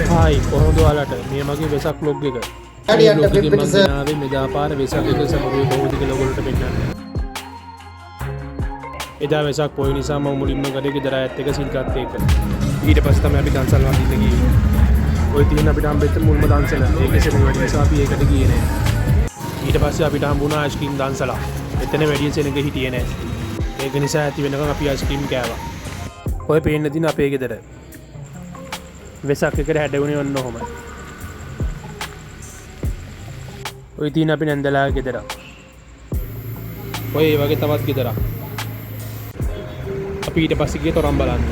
Hi කොහොමද ඔයාලට මේ මගේ වෙසක් vlog එක. මේ vlog එකෙන් මම ගෙනාවේ මෙදා පාර වෙසක් එක සමරුවේ බොහෝ දිග ලොගලට පෙන්නන්න. එදා වෙසක් පොය නිසා මම මුලින්ම ගඩේ ගෙදර ඇත් එක සිල් ගත්ත එක. ඊට පස්සේ තමයි අපි දන්සල් වදින්න ගියේ. ඔය තියෙන අපිට හම්බෙච්ච මුල්ම දන්සල. ඒකේ සෙනෙහ වැඩි නිසා අපි ඒකට ගියේ නෑ. ඊට පස්සේ අපිට හම්බුණා අයිස්ක්‍රීම් දන්සලා. එතන වැඩි සෙනෙහ හිටියේ නෑ. ඒක නිසා ඇති වෙනකන් අපි අයිස්ක්‍රීම් කෑවා. ඔය පේන්න දින අපේ ගෙදර. වෙසක් එකට හැඩවුණේ ඔන්න ඔහොමයි. ඔය තියෙන අපි නැන්දලා ගෙදර. ඔය ඒ වගේ තවත් ගෙදරක්. අපි ඊට පස්සේ ගියේ තොරන් බලන්න.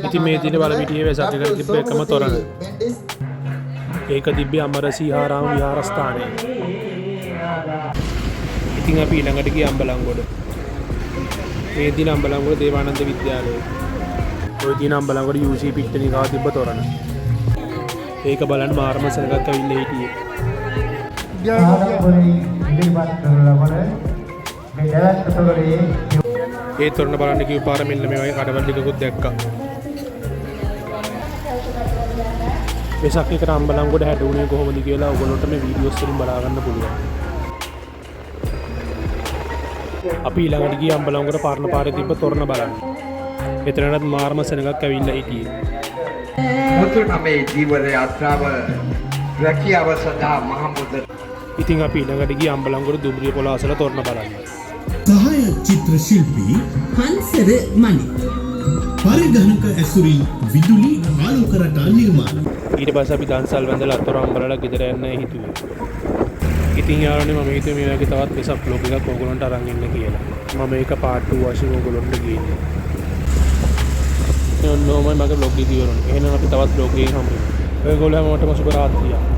ඉතින් මේ දින බලපිටියේ වෙසක් එකට තිබ්බ එකම තොරණ. ඒක තිබ්බේ අමරසීහාරාම විහාරස්ථානයේ. ඉතින් අපි ඊළඟට ගියේ අම්බලන්ගොඩ. මේ දින අම්බලන්ගොඩ දේවානන්ද විද්‍යාලයේ. ඔය තියෙන අම්බලන්ගොඩ UC පිට්ටනිය ගාව තිබ්බ තොරණ. ඒක බලන්න මාරම සෙනගක් ඇවිල්ලා හිටියේ. ඒ තොරණ බලන්න කිව්ව පාර මෙන්න මේ වගේ කඩවල් ටිකකුත් දැක්කා. වෙසක් එකට අම්බලන්ගොඩ හැදුනේ කොහොමද කියලා ඔයගොල්ලන්ට මේ වීඩියෝස් වලින් බලා ගන්න පුළුවන්. අපි ඊළඟට ගියේ අම්බලන්ගොඩ පරණ පාරේ තිබ්බ තොරණ බලන්න. එතනටත් මාරම සෙනගක් ඇවිල්ලා හිටියේ. මුතු නමේ ජීවන යාත්‍රාව රැකියාව සඳහා මහමුද. ඉතින් අපි ඊළඟට ගියේ අම්බලන්ගොඩ දුම්රිය පොළාසල තොරණ බලන්න. සහාය චිත්‍ර ශිල්පී හංසර මණික් පරිගණක ඇසුරින් විදුලි ආලෝක රටා නිර්මාණ. ඊට පස්සේ අපි දන්සල් වැඳලා අතොරන් බලලා ගෙදර යන්න හිතුවේ. ඉතින් යාළුවනේ මම හිතුවේ මේ වගේ තවත් වෙසක් vlog එකක් ඕගොල්ලන්ට අරන් ඉන්න කියලා. මම මේක part 2 වශයෙන් ඕගොල්ලන්ට ගේන්නේ. ඔන්නෝමයි මගේ vlog එක ඉවරනේ. එහෙනම් අපි තවත් vlog එකකින් හම්බෙමු. ඔයගොල්ලෝ හැමෝටම සුබ රාත්‍රියක්.